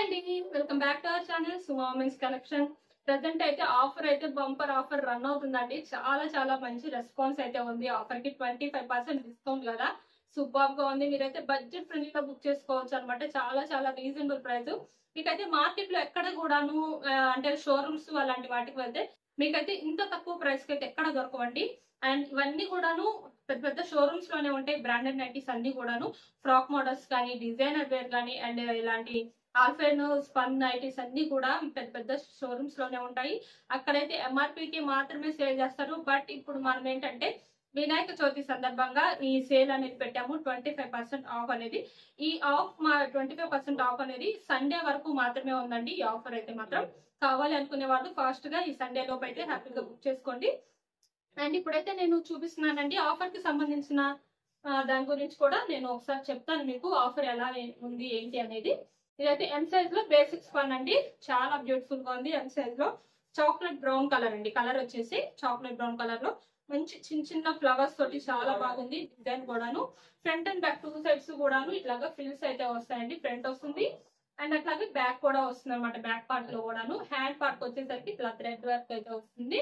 అండి, welcome back to our channel Suma men's collection. Present అయితే offer అయితే బంపర్ ఆఫర్ రన్ అవుతుందండి. చాలా మంచి రెస్పాన్స్ అయితే ఉంది. ఆఫర్ కి 25% డిస్కౌంట్ కదా, సూపర్ గా ఉంది. మీరైతే బడ్జెట్ ఫ్రెండ్లీగా బుక్ చేసుకోవచ్చు అనమాట. చాలా రీజనబుల్ ప్రైస్. మీకైతే మార్కెట్ లో ఎక్కడ కూడాను అంటే షోరూమ్స్ అలాంటి వాటికి వెళ్తే మీకైతే ఇంత తక్కువ ప్రైస్ కి అయితే ఎక్కడ దొరకవండి. అండ్ ఇవన్నీ కూడాను పెద్ద షోరూమ్స్ లోనే ఉంటాయి. బ్రాండెడ్ నైటీస్ అన్ని కూడాను ఫ్రాక్ మోడల్స్ కానీ, డిజైనర్ వేర్ కానీ, అండ్ ఇలాంటి ఆల్ఫైన్ స్పన్ నైటీస్ అన్ని కూడా పెద్ద షోరూమ్స్ లోనే ఉంటాయి. అక్కడైతే ఎంఆర్పీకి మాత్రమే సేల్ చేస్తారు. బట్ ఇప్పుడు మనం ఏంటంటే వినాయక చవితి సందర్భంగా ఈ సేల్ అనేది పెట్టాము. 25% ఆఫ్ అనేది. ఈ ఆఫ్ 25% ఆఫ్ అనేది సండే వరకు మాత్రమే ఉందండి. ఈ ఆఫర్ అయితే మాత్రం కావాలి అనుకునే వాళ్ళు ఫాస్ట్ గా ఈ సండే లోపు అయితే హ్యాపీగా బుక్ చేసుకోండి. అండ్ ఇప్పుడైతే నేను చూపిస్తున్నానండి ఆఫర్ కి సంబంధించిన దాని గురించి కూడా నేను ఒకసారి చెప్తాను మీకు. ఆఫర్ ఎలా ఉంది ఏంటి అనేది. ఇదైతే ఎం సైజ్ లో బేసిక్స్ వన్ అండి. చాలా బ్యూటిఫుల్ గా ఉంది. ఎం సైజ్ లో చాక్లెట్ బ్రౌన్ కలర్ అండి. కలర్ వచ్చేసి చాక్లెట్ బ్రౌన్ కలర్ లో మంచి చిన్న ఫ్లవర్స్ తోటి చాలా బాగుంది. డిజైన్ కూడాను ఫ్రంట్ అండ్ బ్యాక్ 2 సైడ్స్ కూడాను ఇట్లాగా ఫ్రిల్స్ అయితే వస్తాయండి. ఫ్రంట్ వస్తుంది అండ్ అట్లాగే బ్యాక్ కూడా వస్తుంది అనమాట. బ్యాక్ పార్ట్ లో కూడాను హ్యాండ్ పార్ట్ వచ్చేసరికి ఇట్లా థ్రెడ్ వర్క్ అయితే వస్తుంది.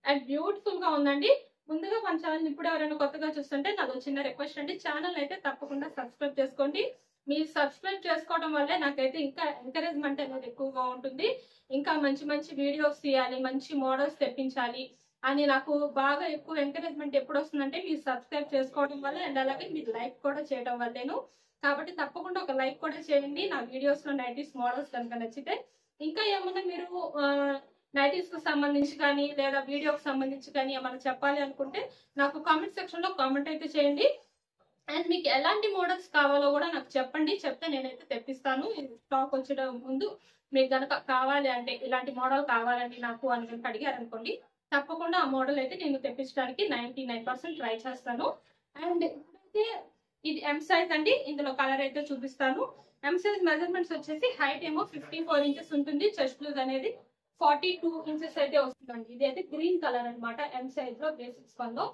అండ్ బ్యూటిఫుల్ గా ఉందండి. ముందుగా మన ఛానల్ ఇప్పుడు ఎవరైనా కొత్తగా చూస్తుంటే నాదో చిన్న రిక్వెస్ట్ అండి, ఛానల్ అయితే తప్పకుండా సబ్స్క్రైబ్ చేసుకోండి. మీరు సబ్స్క్రైబ్ చేసుకోవడం వల్లే నాకైతే ఇంకా ఎంకరేజ్మెంట్ అనేది ఎక్కువగా ఉంటుంది. ఇంకా మంచి వీడియోస్ తీయాలి, మంచి మోడల్స్ తెప్పించాలి అని నాకు బాగా ఎక్కువ ఎంకరేజ్మెంట్ ఎప్పుడు వస్తుందంటే మీరు సబ్స్క్రైబ్ చేసుకోవడం వల్ల, అండ్ అలాగే మీరు లైక్ కూడా చేయడం వల్లేను. కాబట్టి తప్పకుండా ఒక లైక్ కూడా చేయండి నా వీడియోస్ లో నైటీస్ మోడల్స్ కనుక నచ్చితే. ఇంకా ఏమన్నా మీరు నైటీస్ కు సంబంధించి కానీ లేదా వీడియోకి సంబంధించి కానీ ఏమైనా చెప్పాలి అనుకుంటే నాకు కామెంట్ సెక్షన్ లో కామెంట్ అయితే చేయండి. అండ్ మీకు ఎలాంటి మోడల్స్ కావాలో కూడా నాకు చెప్పండి. చెప్తే నేనైతే తెప్పిస్తాను. స్టాక్ వచ్చే ముందు మీకు కనుక కావాలి అంటే ఇలాంటి మోడల్ కావాలండి నాకు అని కనుక అడిగారు అనుకోండి, తప్పకుండా ఆ మోడల్ అయితే నేను తెప్పించడానికి 99% ట్రై చేస్తాను. అండ్ అయితే ఇది ఎం సైజ్ అండి. ఇందులో కలర్ అయితే చూపిస్తాను. ఎం సైజ్ మెజర్మెంట్స్ వచ్చేసి హైట్ ఏమో 54 ఇంచెస్ ఉంటుంది. చెస్ట్ లూజ్ అనేది 42 ఇంచెస్ అయితే వస్తుందండి. ఇది అయితే గ్రీన్ కలర్ అనమాట. ఎం సైజ్ లో బేసిక్స్ వన్ లో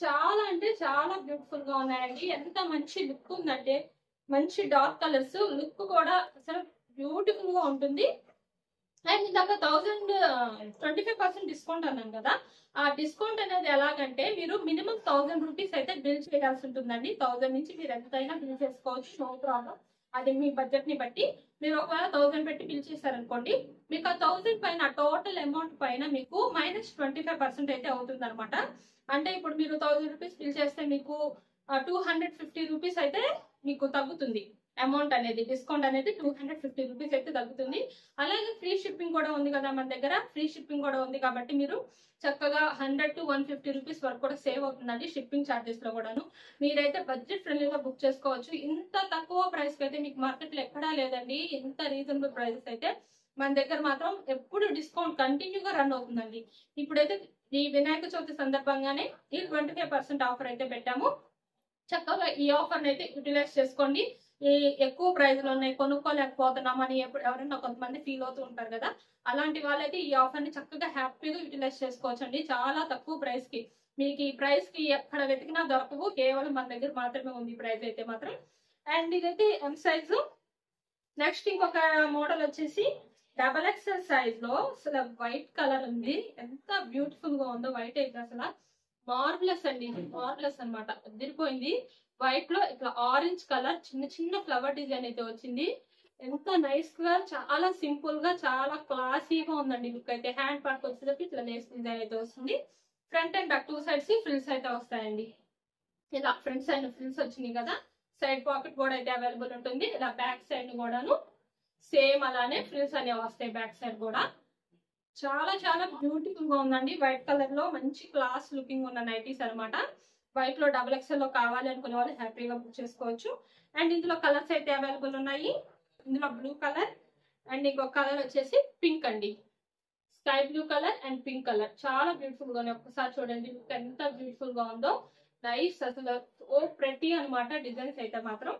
చాలా అంటే చాలా బ్యూటిఫుల్ గా ఉన్నాయండి. ఎంత మంచి లుక్ ఉందంటే మంచి డార్క్ కలర్స్ లుక్ కూడా అసలు బ్యూటిఫుల్ గా ఉంటుంది. అండ్ ఇందాక 25% డిస్కౌంట్ అన్నాను కదా, ఆ డిస్కౌంట్ అనేది ఎలాగంటే మీరు మినిమం 1000 రూపీస్ అయితే బిల్ చేయాల్సి ఉంటుందండి. 1000 నుంచి మీరు ఎంతైనా బిల్ చేసుకోవచ్చు, నో ప్రాబ్లం. అది మీ బడ్జెట్ ని బట్టి. మీరు ఒకవేళ 1000 పెట్టి బిల్ చేశారనుకోండి, మీకు ఆ 1000 పైన టోటల్ అమౌంట్ పైన మీకు -25% అయితే అవుతుంది అనమాట. అంటే ఇప్పుడు మీరు 1000 రూపీస్ బిల్ చేస్తే మీకు 250 రూపీస్ అయితే మీకు తగ్గుతుంది అమౌంట్ అనేది. డిస్కౌంట్ అనేది 250 రూపీస్ అయితే తగ్గుతుంది. అలాగే ఫ్రీ షిప్పింగ్ కూడా ఉంది కదా మన దగ్గర. ఫ్రీ షిప్పింగ్ కూడా ఉంది కాబట్టి మీరు చక్కగా 100 to 150 రూపీస్ వరకు కూడా సేవ్ అవుతుందండి షిప్పింగ్ ఛార్జెస్ లో కూడాను. మీరైతే బడ్జెట్ ఫ్రెండ్లీగా బుక్ చేసుకోవచ్చు. ఇంత తక్కువ ప్రైస్ కి అయితే మీకు మార్కెట్ లో ఎక్కడా లేదండి. ఇంత రీజనబుల్ ప్రైసెస్ అయితే మన దగ్గర మాత్రం ఎప్పుడు డిస్కౌంట్ కంటిన్యూగా రన్ అవుతుందండి. ఇప్పుడైతే ఈ వినాయక చవితి సందర్భంగానే ఈ 25% ఆఫర్ అయితే పెట్టాము. చక్కగా ఈ ఆఫర్ అయితే యూటిలైజ్ చేసుకోండి. ఈ ఎక్కువ ప్రైస్ లో ఉన్నాయి కొనుక్కోలేకపోతున్నామని ఎవరైనా కొంతమంది ఫీల్ అవుతూ ఉంటారు కదా, అలాంటి వాళ్ళైతే ఈ ఆఫర్ ని చక్కగా హ్యాపీగా యూటిలైజ్ చేసుకోవచ్చు అండి. చాలా తక్కువ ప్రైస్ కి మీకు ఈ ప్రైస్ కి ఎక్కడ వెతికినా దొరకవు. కేవలం మన దగ్గర మాత్రమే ఉంది ఈ ప్రైస్ అయితే మాత్రం. అండ్ ఇదైతే ఎం సైజ్. నెక్స్ట్ ఇంకొక మోడల్ వచ్చేసి XXL సైజ్ లో అసలు వైట్ కలర్ ఉంది. ఎంత బ్యూటిఫుల్ గా ఉందో వైట్ అయితే అసలు మార్వెలస్ అండి. మార్వెలస్ అనమాట. అదిరిపోయింది. వైట్ లో ఇట్లా ఆరెంజ్ కలర్ చిన్న ఫ్లవర్ డిజైన్ అయితే వచ్చింది. ఎంత నైస్ గా, చాలా సింపుల్ గా, చాలా క్లాసీగా ఉందండి లుక్ అయితే. హ్యాండ్ పార్ట్ వచ్చేసరికి ఇట్లా లేస్ డిజైన్ అయితే వస్తుంది. Front and back 2 sides frills అయితే వస్తాయండి. ఇలా ఫ్రంట్ సైడ్ ఫ్రిల్స్ వచ్చినాయి కదా, సైడ్ పాకెట్ కూడా అయితే అవైలబుల్ ఉంటుంది. ఇలా బ్యాక్ సైడ్ కూడాను సేమ్ అలానే ఫ్రిల్స్ అనేవి వస్తాయి బ్యాక్ సైడ్ కూడా. చాలా బ్యూటిఫుల్ గా ఉందండి. వైట్ కలర్ లో మంచి క్లాస్ లుకింగ్ ఉన్న నైటీస్ అనమాట. వైట్ లో XXL లో కావాలి అనుకునే వాళ్ళు హ్యాపీగా బుక్ చేసుకోవచ్చు. అండ్ ఇందులో కలర్స్ అయితే అవైలబుల్ ఉన్నాయి. ఇందులో బ్లూ కలర్ అండ్ ఇంకొక కలర్ వచ్చేసి పింక్ అండి. Sky blue colour and pink colour చాలా బ్యూటిఫుల్ గా ఉన్నాయి. ఒక్కసారి చూడండి లుక్ ఎంత బ్యూటిఫుల్ గా ఉందో. నైస్ అసలు ఓ ప్రెటీ అనమాట డిజైన్స్ అయితే మాత్రం.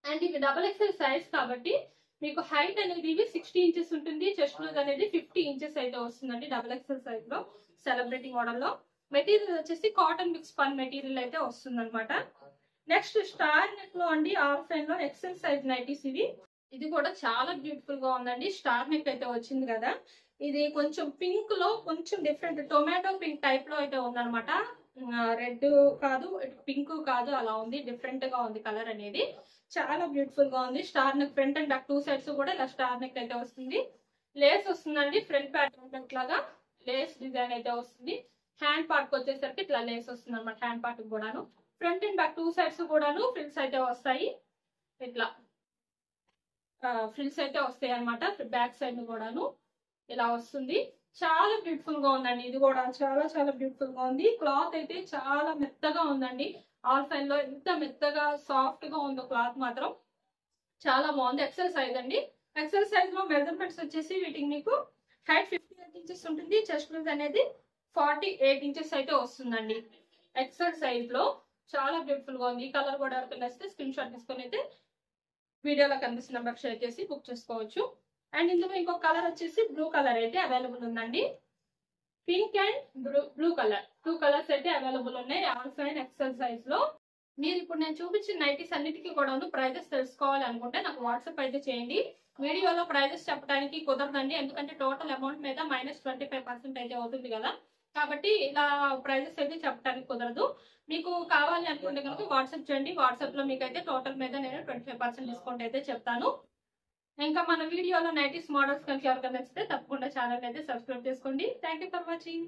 అండ్ ఇది XXL సైజ్ కాబట్టి మీకు హైట్ అనేది 60 ఇంచెస్ ఉంటుంది. చెస్ట్ లూజ్ అనేది 50 ఇంచెస్ అయితే వస్తుందండి XXL సైజ్ లో. సెలబ్రిటీ మోడల్ లో మెటీరియల్ వచ్చేసి కాటన్ మిక్స్ పన్ మెటీరియల్ అయితే వస్తుంది అనమాట. నెక్స్ట్ స్టార్ నెక్ లో అండి ఆల్ఫైన్ లో XL సైజ్ నైటీస్ ఇవి. ఇది కూడా చాలా బ్యూటిఫుల్ గా ఉందండి. స్టార్ నెక్ అయితే వచ్చింది కదా. ఇది కొంచెం పింక్ లో కొంచెం డిఫరెంట్ టొమాటో పింక్ టైప్ లో అయితే ఉందన్నమాట. రెడ్ కాదు, పింక్ కాదు, అలా ఉంది. డిఫరెంట్ గా ఉంది కలర్ అనేది. చాలా బ్యూటిఫుల్ గా ఉంది. Star neck front and back 2 sides కూడా ఇలా స్టార్ నెక్ అయితే వస్తుంది. లేస్ వస్తుందండి. ఫ్రంట్ ప్యాటర్న్ లాగా లేస్ డిజైన్ అయితే వస్తుంది. హ్యాండ్ పార్ట్ వచ్చేసరికి ఇట్లా లేస్ వస్తుంది అనమాట. హ్యాండ్ పార్ట్ కూడాను ఫ్రంట్ అండ్ బ్యాక్ 2 సైడ్స్ కూడాను ఫ్రిల్స్ అయితే వస్తాయి. ఇట్లా ఫ్రిల్స్ అయితే వస్తాయి అనమాట. బ్యాక్ సైడ్ కూడాను ఇలా వస్తుంది. చాలా బ్యూటిఫుల్ గా ఉందండి. ఇది కూడా చాలా చాలా బ్యూటిఫుల్ గా ఉంది. క్లాత్ అయితే చాలా మెత్తగా ఉందండి. ఆల్ఫైన్ లో ఎంత మెత్తగా సాఫ్ట్ గా ఉందో క్లాత్ మాత్రం చాలా బాగుంది. ఎక్సెల్ సైజ్ అండి. ఎక్సెల్ సైజ్ లో మెజర్మెంట్స్ వచ్చేసి వీటికి మీకు హైట్ 58 ఇంచెస్ ఉంటుంది. చెస్ట్ లూజ్ అనేది 48 ఇంచెస్ అయితే వస్తుందండి. ఎక్సెల్ సైజ్ లో చాలా బ్యూటిఫుల్ గా ఉంది. ఈ కలర్ కూడా ఎవరికైనా నచ్చితే స్క్రీన్ షాట్ తీసుకొని అయితే వీడియోలో కనిపిస్తున్న నెంబర్ షేర్ చేసి బుక్ చేసుకోవచ్చు. అండ్ ఇందులో ఇంకొక కలర్ వచ్చేసి బ్లూ కలర్ అయితే అవైలబుల్ ఉందండి. Pink and blue colour 2 colours అయితే అవైలబుల్ ఉన్నాయి. ఆల్ఫైన్ ఎక్సెల్ సైజ్ లో. మీరు ఇప్పుడు నేను చూపించిన నైటీస్ అన్నిటికీ కూడా ప్రైజెస్ తెలుసుకోవాలి అనుకుంటే నాకు వాట్సాప్ అయితే చేయండి. వీడియోలో ప్రైజెస్ చెప్పడానికి కుదరదండి, ఎందుకంటే టోటల్ అమౌంట్ మీద -25% అయితే అవుతుంది కదా. కాబట్టి ఇలా ప్రైజెస్ అయితే చెప్పడానికి కుదరదు. మీకు కావాలి అనుకుంటే కనుక వాట్సాప్ చేయండి. వాట్సాప్ లో మీకు అయితే టోటల్ మీద నేను 25% డిస్కౌంట్ అయితే చెప్తాను. ఇంకా మన వీడియోలో నైటీస్ మోడల్స్ కనుక ఎవరికైనా నచ్చితే తప్పకుండా ఛానల్ అయితే సబ్స్క్రైబ్ చేసుకోండి. Thank you for watching.